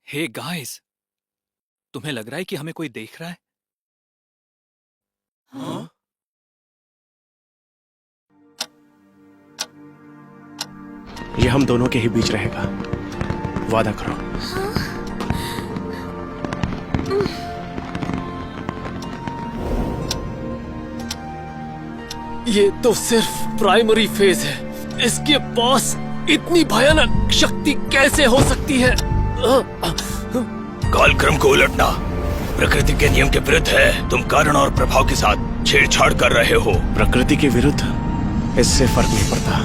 Hey guys, तुम्हें लग रहा है कि हमें कोई देख रहा है? हाँ? ये हम दोनों के ही बीच रहेगा, वादा करो। ये तो सिर्फ प्राइमरी फेज है। इसके पास इतनी भयानक शक्ति कैसे हो सकती है? कालक्रम को उलटना प्रकृति के नियम के विरुद्ध है। तुम कारण और प्रभाव के साथ छेड़छाड़ कर रहे हो। प्रकृति के विरुद्ध इससे फर्क नहीं पड़ता।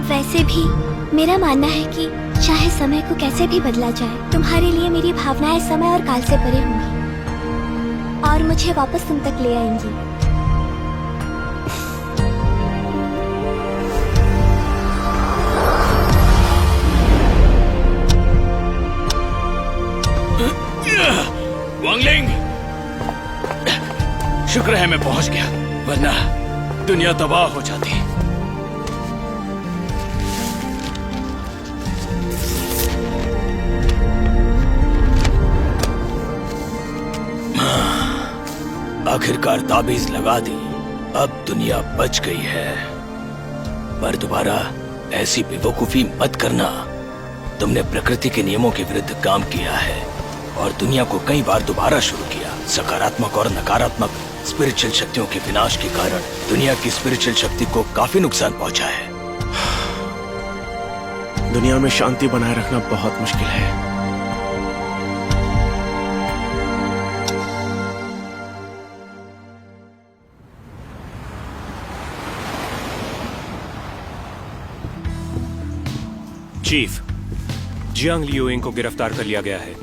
वैसे भी मेरा मानना है कि चाहे समय को कैसे भी बदला जाए, तुम्हारे लिए मेरी भावनाएं समय और काल से परे होंगी और मुझे वापस तुम तक ले आएंगी। वांगलिंग, शुक्र है मैं पहुंच गया, वरना दुनिया तबाह हो जाती। आखिरकार ताबीज लगा दी, अब दुनिया बच गई है। पर दोबारा ऐसी बेवकूफी मत करना। तुमने प्रकृति के नियमों के विरुद्ध काम किया है और दुनिया को कई बार दोबारा शुरू किया। सकारात्मक और नकारात्मक स्पिरिचुअल शक्तियों के विनाश के कारण दुनिया की स्पिरिचुअल शक्ति को काफी नुकसान पहुंचा है। दुनिया में शांति बनाए रखना बहुत मुश्किल है। चीफ, जियांग लियोइंग को गिरफ्तार कर लिया गया है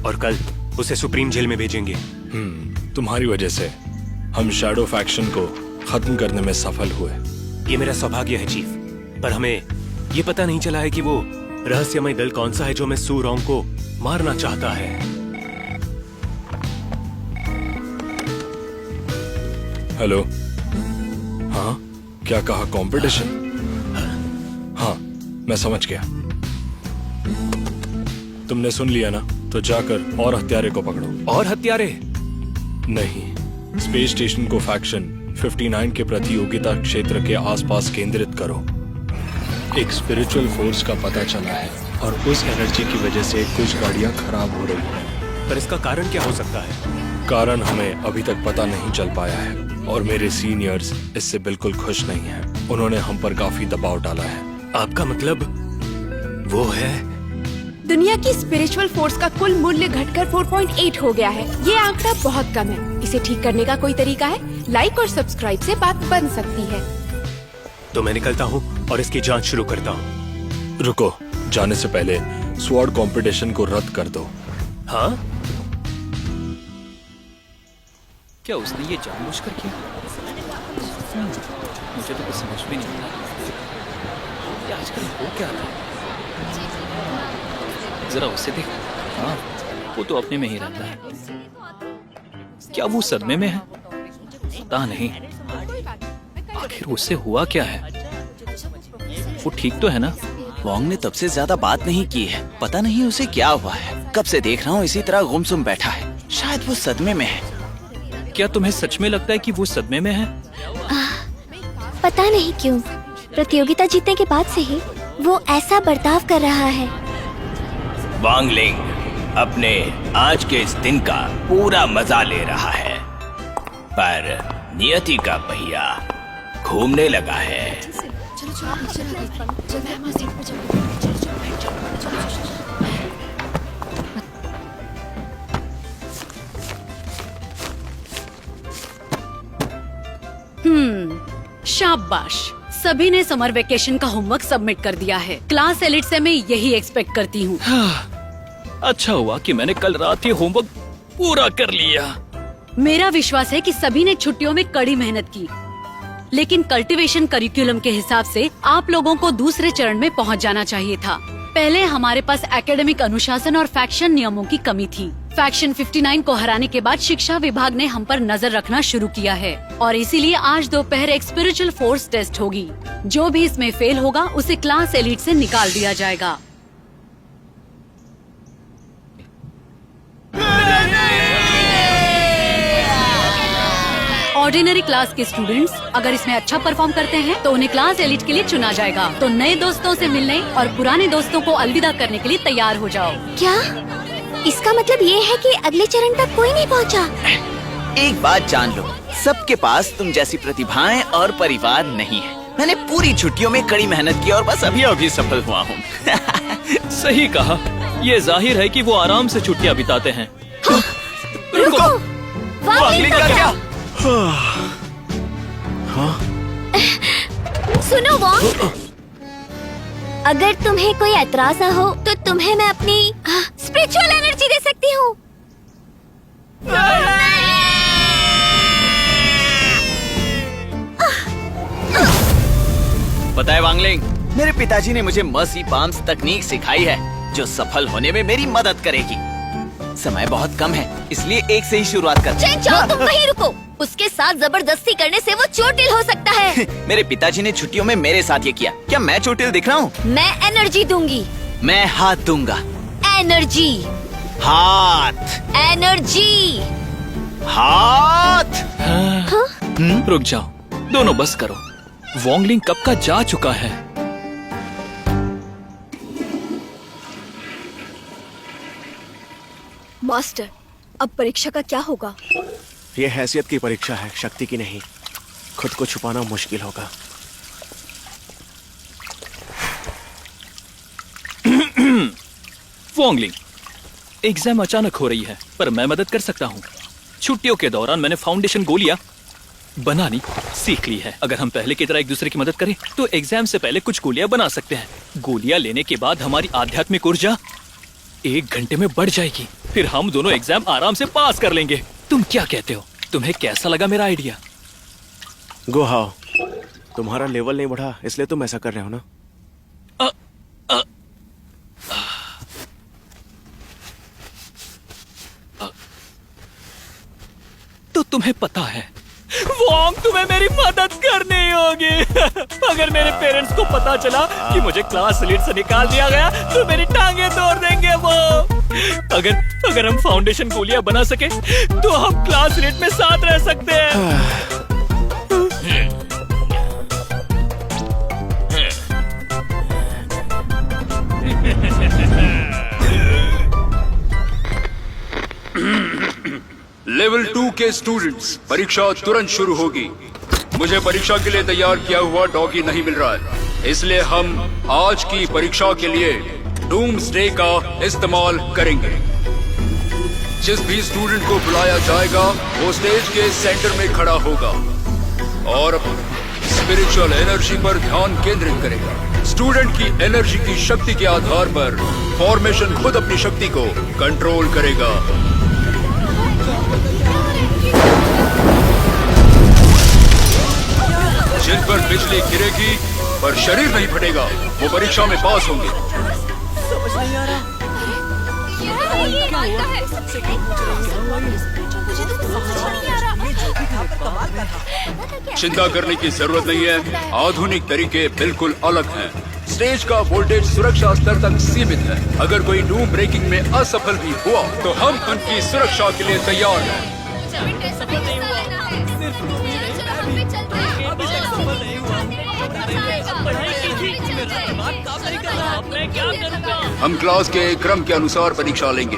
और कल उसे सुप्रीम जेल में भेजेंगे। तुम्हारी वजह से हम शैडो फैक्शन को खत्म करने में सफल हुए। ये मेरा सौभाग्य है चीफ, पर हमें ये पता नहीं चला है कि वो रहस्यमय दल कौन सा है जो मैं सू रोंग को मारना चाहता है। हेलो, हाँ क्या कहा? कंपटीशन? हाँ मैं समझ गया। तुमने सुन लिया ना, तो जाकर और हत्यारे को पकड़ो। और हत्यारे? नहीं, स्पेस स्टेशन को फैक्शन 59 के प्रतियोगिता क्षेत्र के आसपास केंद्रित करो। एक स्पिरिचुअल फोर्स का पता चला है और उस एनर्जी की वजह से कुछ गाड़ियां खराब हो रही हैं। पर इसका कारण क्या हो सकता है? कारण हमें अभी तक पता नहीं चल पाया है और मेरे सीनियर्स इससे बिल्कुल खुश नहीं हैं। उन्होंने हम पर काफी दबाव डाला है। आपका मतलब वो है? दुनिया की स्पिरिचुअल फोर्स का कुल मूल्य घटकर 4.8 हो गया है। ये आंकड़ा बहुत कम है। इसे ठीक करने का कोई तरीका है? लाइक और सब्सक्राइब से बात बन सकती है। तो मैं निकलता हूँ और इसकी जांच शुरू करता हूँ। रुको, जाने से पहले स्वॉर्ड कंपटीशन को रद्द कर दो। हाँ? क्या उसने ये जानबूझकर किया? मुझे तो कुछ समझ भी नहीं आ रहा। ये आजकल हो क्या रहा है? जरा उसे देख। हाँ, वो तो अपने में ही रहता है। क्या वो सदमे में है? पता नहीं। आखिर उससे हुआ क्या है? वो ठीक तो है ना? वोंग ने तब से ज्यादा बात नहीं की है। पता नहीं उसे क्या हुआ है। कब से देख रहा हूँ इसी तरह गुमसुम बैठा है। शायद वो सदमे में है। क्या तुम्हें सच में लगता है कि वो सदमे में है? पता नहीं क्यों, प्रतियोगिता जीतने के बाद से ही वो ऐसा बर्ताव कर रहा है। वांगलिंग अपने आज के इस दिन का पूरा मजा ले रहा है, पर नियति का पहिया घूमने लगा है। शाबाश, सभी ने समर वेकेशन का होमवर्क सबमिट कर दिया है। क्लास एलिट से मैं यही एक्सपेक्ट करती हूँ। अच्छा हुआ कि मैंने कल रात ही होमवर्क पूरा कर लिया। मेरा विश्वास है कि सभी ने छुट्टियों में कड़ी मेहनत की, लेकिन कल्टीवेशन करिकुलम के हिसाब से आप लोगों को दूसरे चरण में पहुंच जाना चाहिए था। पहले हमारे पास एकेडमिक अनुशासन और फैक्शन नियमों की कमी थी। फैक्शन 59 को हराने के बाद शिक्षा विभाग ने हम पर नजर रखना शुरू किया है और इसीलिए आज दोपहर एक स्पिरिचुअल फोर्स टेस्ट होगी। जो भी इसमें फेल होगा उसे क्लास एलिट से निकाल दिया जाएगा। ऑर्डिनरी क्लास के स्टूडेंट्स अगर इसमें अच्छा परफॉर्म करते हैं तो उन्हें क्लास एलिट के लिए चुना जाएगा। तो नए दोस्तों से मिलने और पुराने दोस्तों को अलविदा करने के लिए तैयार हो जाओ। क्या इसका मतलब ये है कि अगले चरण तक कोई नहीं पहुंचा? एक बात जान लो, सबके पास तुम जैसी प्रतिभाएं और परिवार नहीं है। मैंने पूरी छुट्टियों में कड़ी मेहनत की और बस अभी सफल हुआ हूँ। सही कहा। ये जाहिर है कि वो आराम से छुट्टियां बिताते हैं। रुको, वांगलिंग का क्या? सुनो वॉन्ग, अगर तुम्हें कोई एतराज ना हो तो तुम्हें मैं अपनी स्पिरिचुअल एनर्जी दे सकती हूँ। पता है वांगलिंग, मेरे पिताजी ने मुझे मर्सी बाम्स तकनीक सिखाई है जो सफल होने में मेरी मदद करेगी। समय बहुत कम है, इसलिए एक से ही शुरुआत करते हैं। जाओ, तुम वहीं रुको। उसके साथ जबरदस्ती करने से वो चोटिल हो सकता है। मेरे पिताजी ने छुट्टियों में मेरे साथ ये किया। क्या मैं चोटिल दिख रहा हूँ? मैं एनर्जी दूंगी। मैं हाथ दूंगा। एनर्जी। हाथ। एनर्जी। हाथ। रुक जाओ, दोनों बस करो। वॉन्गलिंग कब का जा चुका है। मास्टर, अब परीक्षा का क्या होगा? ये हैसियत की परीक्षा है, शक्ति की नहीं। खुद को छुपाना मुश्किल होगा। वॉन्गलिंग, एग्जाम अचानक हो रही है पर मैं मदद कर सकता हूँ। छुट्टियों के दौरान मैंने फाउंडेशन गोलियां बनानी सीख ली है। अगर हम पहले की तरह एक दूसरे की मदद करें तो एग्जाम से पहले कुछ गोलियां बना सकते हैं। गोलियां लेने के बाद हमारी आध्यात्मिक ऊर्जा 1 घंटे में बढ़ जाएगी। फिर हम दोनों एग्जाम आराम से पास कर लेंगे। तुम क्या कहते हो? तुम्हें कैसा लगा मेरा आइडिया? गो हाउ, तुम्हारा लेवल नहीं बढ़ा इसलिए तुम ऐसा कर रहे हो ना? तो तुम्हें पता है वॉन्ग, तुम्हें मेरी मदद करनी होगी। अगर मेरे पेरेंट्स को पता चला कि मुझे क्लास लीड से निकाल दिया गया तो मेरी टांगे तोड़ देंगे वो। अगर हम फाउंडेशन गोलियां बना सके तो हम क्लास लीड में साथ रह सकते हैं। लेवल 2 के स्टूडेंट्स, परीक्षा तुरंत शुरू होगी। मुझे परीक्षा के लिए तैयार किया हुआ डॉगी नहीं मिल रहा है, इसलिए हम आज की परीक्षा के लिए डूम्सडे का इस्तेमाल करेंगे। जिस भी स्टूडेंट को बुलाया जाएगा वो स्टेज के सेंटर में खड़ा होगा और स्पिरिचुअल एनर्जी पर ध्यान केंद्रित करेगा। स्टूडेंट की एनर्जी की शक्ति के आधार पर फॉर्मेशन खुद अपनी शक्ति को कंट्रोल करेगा। जिन पर बिजली गिरेगी पर शरीर नहीं फटेगा वो परीक्षा में पास होंगे। समझ नहीं आ रहा। चिंता करने की जरूरत नहीं है, आधुनिक तरीके बिल्कुल अलग हैं। स्टेज का वोल्टेज सुरक्षा स्तर तक सीमित है। अगर कोई डूम ब्रेकिंग में असफल भी हुआ तो हम उनकी सुरक्षा के लिए तैयार हैं। हम क्लास के क्रम के अनुसार परीक्षा लेंगे।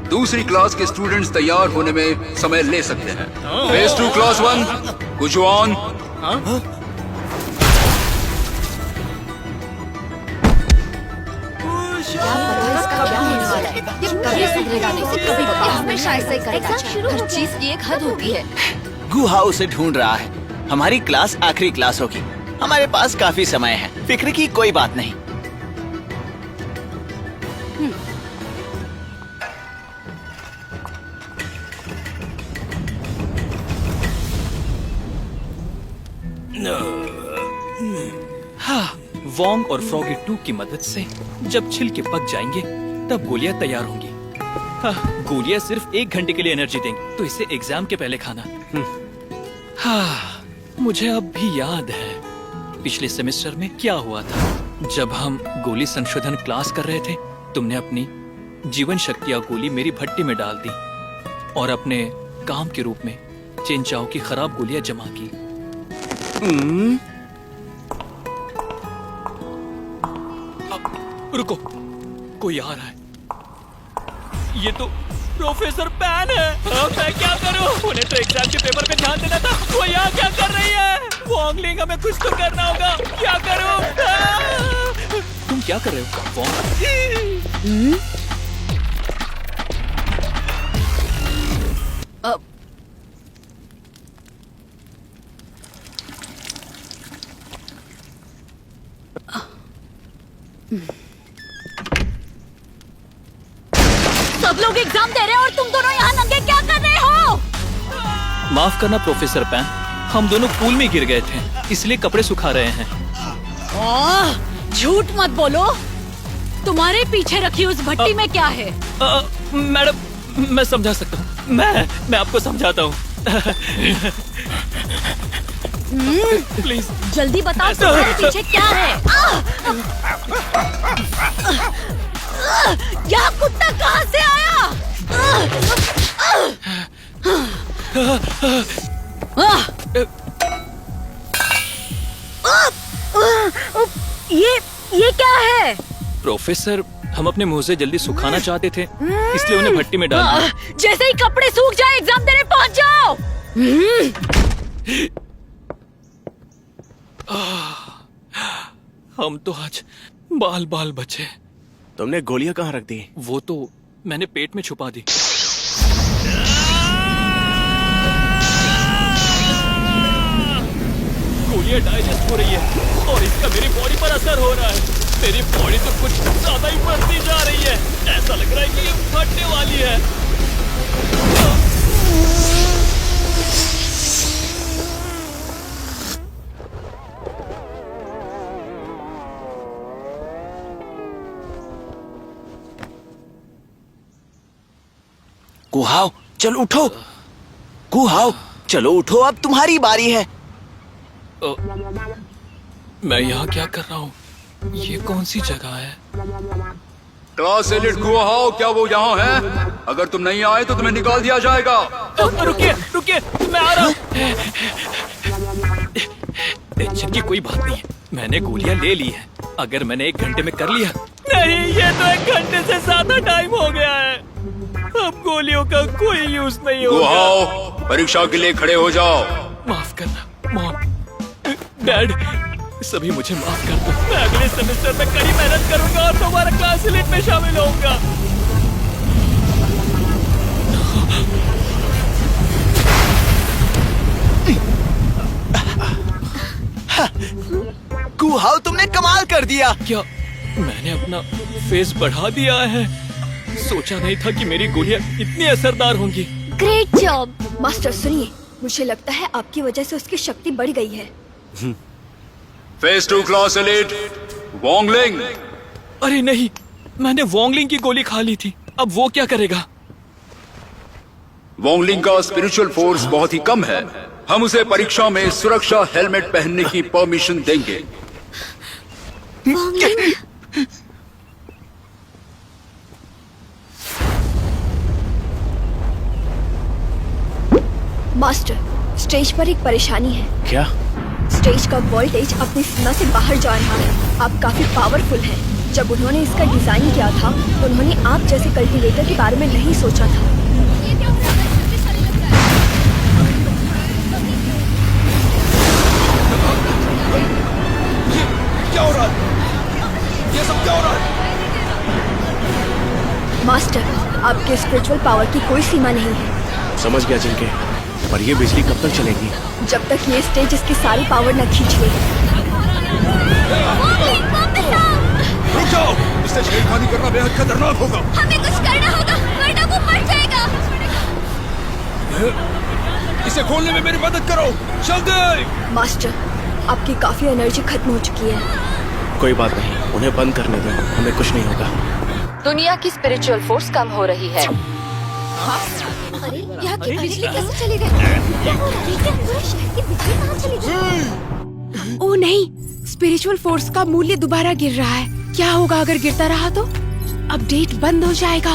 दूसरी क्लास के स्टूडेंट्स तैयार होने में समय ले सकते हैं। Phase 2 class 1 कुजुआन। हर चीज की एक हद होती है। गुहा उसे ढूंढ रहा है। हमारी क्लास आखिरी क्लास होगी। हमारे पास काफी समय है, फिक्र की कोई बात नहीं। हाँ, वॉन्ग और फ्रॉगी 2 की मदद से जब छिलके पक जाएंगे तब गोलियां तैयार होंगी। गोलियां सिर्फ 1 घंटे के लिए एनर्जी देंगी, तो इसे एग्जाम के पहले खाना। हाँ, मुझे अब भी याद है पिछले सेमेस्टर में क्या हुआ था। जब हम गोली संशोधन क्लास कर रहे थे, तुमने अपनी जीवन शक्ति या गोली मेरी भट्टी में डाल दी और अपने काम के रूप में चेनचाओ की खराब गोलियां जमा की। रुको, कोई आ रहा है। ये तो प्रोफेसर पैन है। अब मैं क्या करूं? उन्हें तो एग्जाम के पेपर पे ध्यान देना था। वो यहाँ क्या कर रही है? वॉन्गलिंग, हमें कुछ तो करना होगा। क्या करूं? तुम क्या कर रहे हो? सब लोग एग्जाम दे रहे हैं और तुम दोनों यहाँ नंगे क्या कर रहे हो? माफ करना प्रोफेसर पैन, हम दोनों पूल में गिर गए थे, इसलिए कपड़े सुखा रहे हैं। झूठ मत बोलो। तुम्हारे पीछे रखी उस भट्टी में क्या है? मैडम, मैं समझा सकता हूँ। मैं आपको समझाता हूँ। प्लीज जल्दी बताओ, तुम्हारे पीछे क्या है? यह कुत्ता कहाँ से आया? ये क्या है? प्रोफेसर, हम अपने मुंह से जल्दी सुखाना चाहते थे, इसलिए उन्हें भट्टी में डाल दिया। जैसे ही कपड़े सूख जाए एग्जाम देने पहुंच जाओ। हम तो आज बाल बाल बचे। तुमने गोलियां कहाँ रख दी? वो तो मैंने पेट में छुपा दी। गोलियां डाइजेस्ट हो रही है और इसका मेरी बॉडी पर असर हो रहा है। मेरी बॉडी तो कुछ ज्यादा ही बढ़ती जा रही है। ऐसा लग रहा है कि ये फटने वाली है। कुहाओ, चल उठो। कुहाओ, चलो उठो, अब तुम्हारी बारी है। मैं यहाँ क्या कर रहा हूँ? ये कौन सी जगह है? क्लास एलिट कुहाओ, क्या वो यहाँ है? अगर तुम नहीं आए तो तुम्हें निकाल दिया जाएगा। रुकिए, रुकिए, मैं आ रहा हूँ। टेंशन की कोई बात नहीं है, मैंने गोलियां ले ली है। अगर मैंने 1 घंटे में कर लिया। नहीं, ये तो 1 घंटे से ज्यादा टाइम हो गया है। अब गोलियों का कोई यूज नहीं होगा। कुहाओ, परीक्षा के लिए खड़े हो जाओ। माफ करना मॉम, डैड, सभी मुझे माफ कर दो। मैं अगले सेमेस्टर में कड़ी मेहनत करूंगा और तुम्हारा क्लास एलिट में शामिल होऊंगा। कुहाओ, तुमने कमाल कर दिया। क्या मैंने अपना फेस बढ़ा दिया है? सोचा नहीं था कि मेरी गोलियां इतनी असरदार होंगी। Great job. मास्टर सुनिए, मुझे लगता है आपकी वजह से उसकी शक्ति बढ़ गई है। फेस 2 क्लास एलिट वॉन्गलिंग। अरे नहीं, मैंने वॉन्गलिंग की गोली खा ली थी। अब वो क्या करेगा? वॉन्गलिंग का स्पिरिचुअल फोर्स बहुत ही कम है। हम उसे परीक्षा में सुरक्षा हेलमेट पहनने की परमिशन देंगे। मास्टर, स्टेज पर एक परेशानी है। क्या? स्टेज का वोल्टेज अपनी सीमा से बाहर जा रहा है। आप काफी पावरफुल हैं। जब उन्होंने इसका डिजाइन किया था तो उन्होंने आप जैसे कल्टिवेटर के बारे में नहीं सोचा था। क्या हो रहा है? ये सब क्या हो रहा है? मास्टर, आपके स्पिरिचुअल पावर की कोई सीमा नहीं है। समझ गया जिनके, पर ये बिजली कब तक चलेगी? जब तक ये स्टेज इसकी सारी पावर न खींच ले। रुक जाओ, इससे छेड़खानी करना बेहद खतरनाक होगा। हमें कुछ करना होगा वरना वो मर जाएगा। इसे खोलने में मेरी मदद करो, जल्दी। मास्टर, आपकी काफी एनर्जी खत्म हो चुकी है। कोई बात नहीं, उन्हें बंद करने दो, हमें कुछ नहीं होगा। दुनिया की स्पिरिचुअल फोर्स कम हो रही है। अरे यहाँ की बिजली कैसे चली गई? क्या हो रहा है? क्या पूरे शहर की बिजली कहाँ चली गई? ओ नहीं, स्पिरिचुअल फोर्स का मूल्य दोबारा गिर रहा है। क्या होगा अगर गिरता रहा तो? अपडेट बंद हो जाएगा।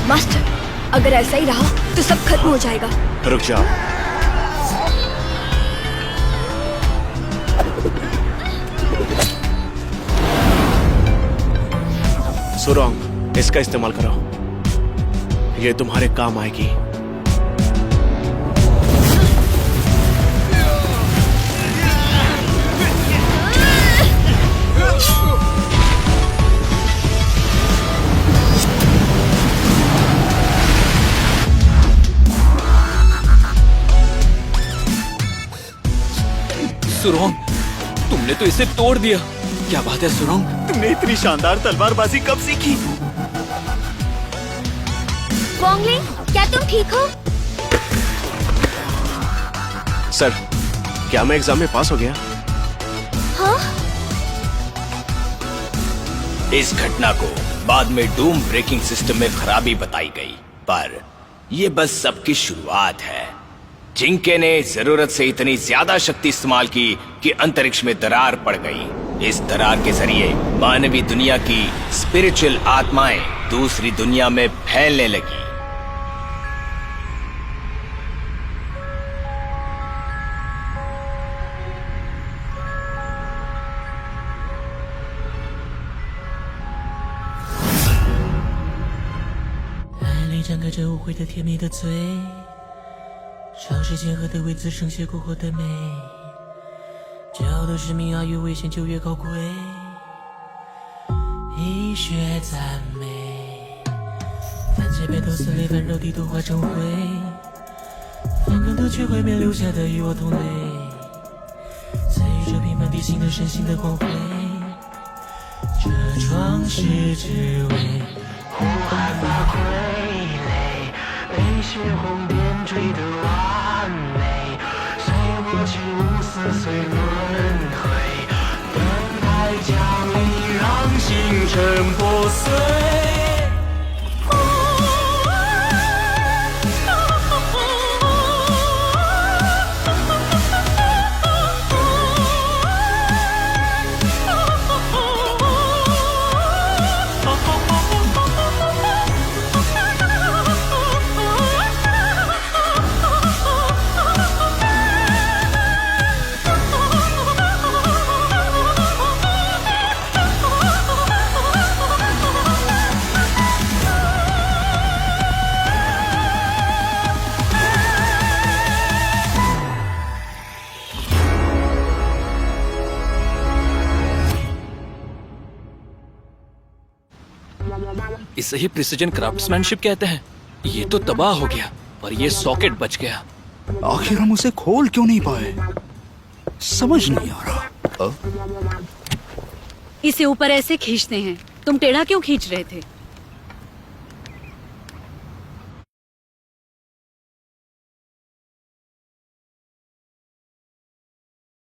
मास्टर, अगर ऐसा ही रहा तो सब खत्म हो जाएगा। रुक जाओ। सुरंग, इसका इस्तेमाल करो, ये तुम्हारे काम आएगी। सुरोंग, तुमने तो इसे तोड़ दिया। क्या बात है सुरोंग, तुमने इतनी शानदार तलवारबाजी कब सीखी? वोंगलिंग, क्या तुम ठीक हो? सर, क्या मैं एग्जाम में पास हो गया? हाँ? इस घटना को बाद में डूम ब्रेकिंग सिस्टम में खराबी बताई गई, पर यह बस सबकी शुरुआत है। जिंके ने जरूरत से इतनी ज्यादा शक्ति इस्तेमाल की कि अंतरिक्ष में दरार पड़ गई। इस दरार के जरिए मानवीय दुनिया की स्पिरिचुअल आत्माएं दूसरी दुनिया में फैलने लगी। इसे ही प्रिसिजन क्राफ्ट्समैनशिप कहते हैं। ये तो तबाह हो गया, पर ये सॉकेट बच गया। आखिर हम उसे खोल क्यों नहीं पाए? समझ नहीं आ रहा। इसे ऊपर ऐसे खींचते हैं। तुम टेढ़ा क्यों खींच रहे थे?